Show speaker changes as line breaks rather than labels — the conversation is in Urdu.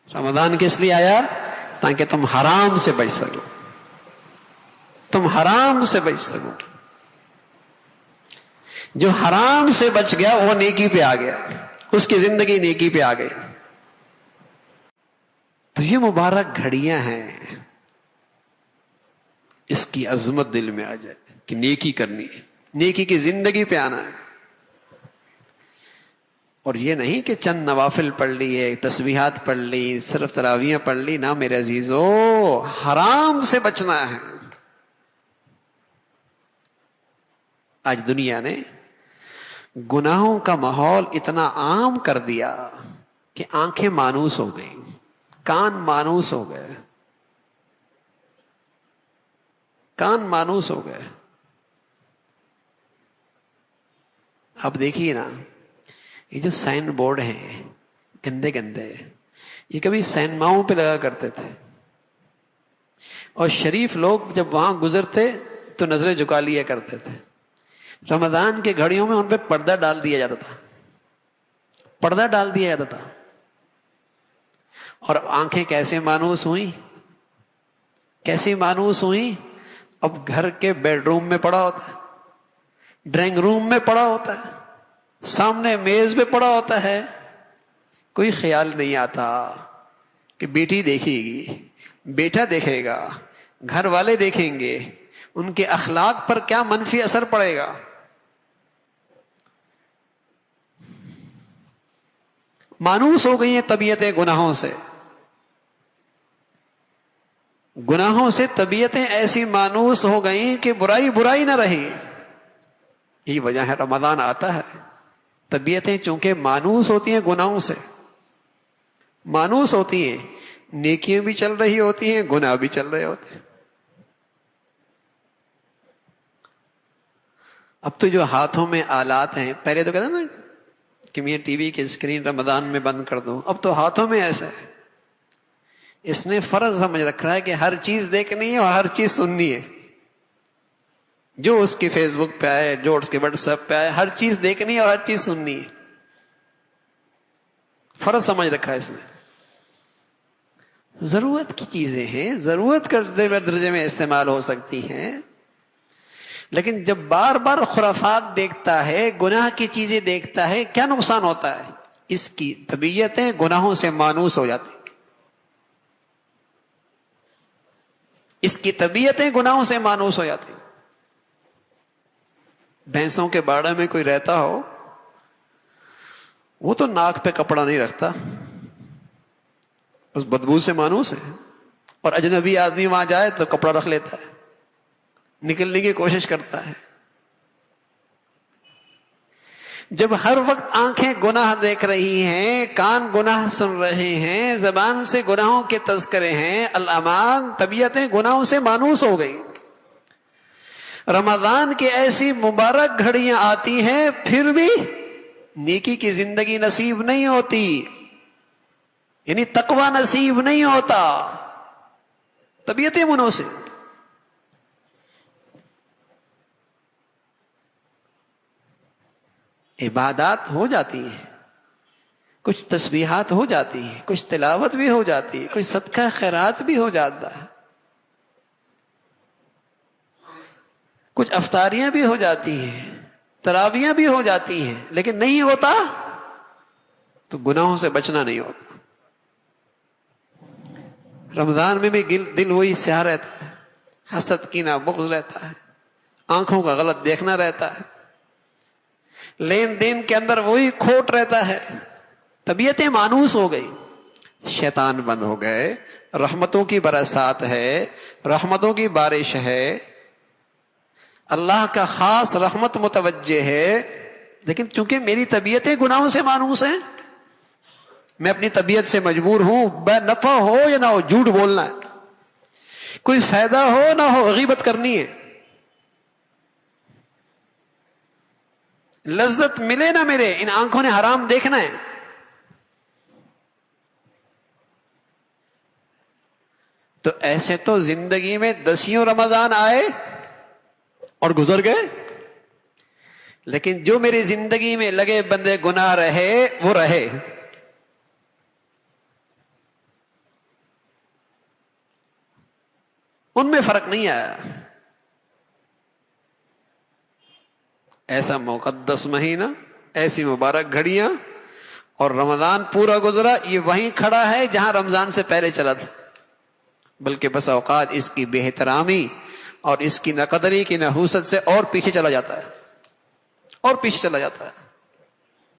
رمضان کس لیے آیا؟ تاکہ تم حرام سے بچ سکو، تم حرام سے بچ سکو۔ جو حرام سے بچ گیا وہ نیکی پہ آ گیا، اس کی زندگی نیکی پہ آ گئی۔ تو یہ مبارک گھڑیاں ہیں، اس کی عظمت دل میں آ جائے کہ نیکی کرنی ہے، نیکی کی زندگی پہ آنا ہے۔ اور یہ نہیں کہ چند نوافل پڑھ لیے، تسبیحات پڑھ لی، صرف تراویحیں پڑھ لی، نہ میرے عزیزو، حرام سے بچنا ہے۔ آج دنیا نے گناہوں کا ماحول اتنا عام کر دیا کہ آنکھیں مانوس ہو گئی، کان مانوس ہو گئے، کان مانوس ہو گئے۔ اب دیکھیے نا، یہ جو سائن بورڈ ہیں گندے گندے، یہ کبھی سینماؤں پہ لگا کرتے تھے، اور شریف لوگ جب وہاں گزرتے تو نظریں جھکا لیا کرتے تھے۔ رمضان کے گھڑیوں میں ان پہ پردہ ڈال دیا جاتا تھا، پردہ ڈال دیا جاتا تھا، اور آنکھیں کیسے مانوس ہوئیں، کیسی مانوس ہوئیں؟ اب گھر کے بیڈ روم میں پڑا ہوتا ہے، ڈرائنگ روم میں پڑا ہوتا ہے، سامنے میز پہ پڑا ہوتا ہے، کوئی خیال نہیں آتا کہ بیٹی دیکھے گی، بیٹا دیکھے گا، گھر والے دیکھیں گے، ان کے اخلاق پر کیا منفی اثر پڑے گا۔ مانوس ہو گئی ہیں طبیعتیں گناہوں سے، گناہوں سے طبیعتیں ایسی مانوس ہو گئیں کہ برائی برائی نہ رہی۔ یہی وجہ ہے رمضان آتا ہے، طبیعتیں چونکہ مانوس ہوتی ہیں گناہوں سے، مانوس ہوتی ہیں، نیکیاں بھی چل رہی ہوتی ہیں، گناہ بھی چل رہے ہوتے ہیں۔ اب تو جو ہاتھوں میں آلات ہیں، پہلے تو کہتے ہیں نا کہ میں ٹی وی کی اسکرین رمضان میں بند کر دوں، اب تو ہاتھوں میں ایسا ہے۔ اس نے فرض سمجھ رکھا ہے کہ ہر چیز دیکھنی ہے اور ہر چیز سننی ہے، جو اس کی فیس بک پہ آئے، جو اس کے واٹس ایپ پہ آئے، ہر چیز دیکھنی ہے اور ہر چیز سننی ہے، فرض سمجھ رکھا ہے اس نے۔ ضرورت کی چیزیں ہیں، ضرورت کے درجے میں استعمال ہو سکتی ہیں، لیکن جب بار بار خرافات دیکھتا ہے، گناہ کی چیزیں دیکھتا ہے، کیا نقصان ہوتا ہے؟ اس کی طبیعتیں گناہوں سے مانوس ہو جاتی، اس کی طبیعتیں گناہوں سے مانوس ہو جاتی۔ بھینسوں کے باڑے میں کوئی رہتا ہو، وہ تو ناک پہ کپڑا نہیں رکھتا، اس بدبو سے مانوس ہے، اور اجنبی آدمی وہاں جائے تو کپڑا رکھ لیتا ہے، نکلنے کی کوشش کرتا ہے۔ جب ہر وقت آنکھیں گناہ دیکھ رہی ہیں، کان گناہ سن رہے ہیں، زبان سے گناہوں کے تذکرے ہیں، الامان، طبیعتیں گناہوں سے مانوس ہو گئی۔ رمضان کی ایسی مبارک گھڑیاں آتی ہیں، پھر بھی نیکی کی زندگی نصیب نہیں ہوتی، یعنی تقوی نصیب نہیں ہوتا، طبیعتیں مناسب۔ عبادات ہو جاتی ہیں، کچھ تسبیحات ہو جاتی ہیں، کچھ تلاوت بھی ہو جاتی ہے، کچھ صدقہ خیرات بھی ہو جاتا ہے، کچھ افطاریاں بھی ہو جاتی ہیں، تراویحیں بھی ہو جاتی ہیں، لیکن نہیں ہوتا تو گناہوں سے بچنا نہیں ہوتا۔ رمضان میں بھی دل وہی سیاہ رہتا ہے، حسد کینہ بغض رہتا ہے، آنکھوں کا غلط دیکھنا رہتا ہے، لین دین کے اندر وہی کھوٹ رہتا ہے، طبیعتیں مانوس ہو گئی، شیطان بند ہو گئے، رحمتوں کی برسات ہے، رحمتوں کی بارش ہے، اللہ کا خاص رحمت متوجہ ہے، لیکن چونکہ میری طبیعتیں گناہوں سے مانوس ہیں، میں اپنی طبیعت سے مجبور ہوں، بے نفع ہو یا نہ ہو جھوٹ بولنا ہے، کوئی فائدہ ہو نہ ہو غیبت کرنی ہے، لذت ملے نہ ملے ان آنکھوں نے حرام دیکھنا ہے۔ تو ایسے تو زندگی میں 10 رمضان آئے اور گزر گئے، لیکن جو میری زندگی میں لگے بندے گناہ رہے وہ رہے۔ ان میں فرق نہیں آیا. ایسا مقدس مہینہ، ایسی مبارک گھڑیاں، اور رمضان پورا گزرا، یہ وہیں کھڑا ہے جہاں رمضان سے پہلے چلا تھا. بلکہ بس اوقات اس کی بے احترامی اور اس کی ناقدری کی نحوست سے اور پیچھے چلا جاتا ہے، اور پیچھے چلا جاتا ہے.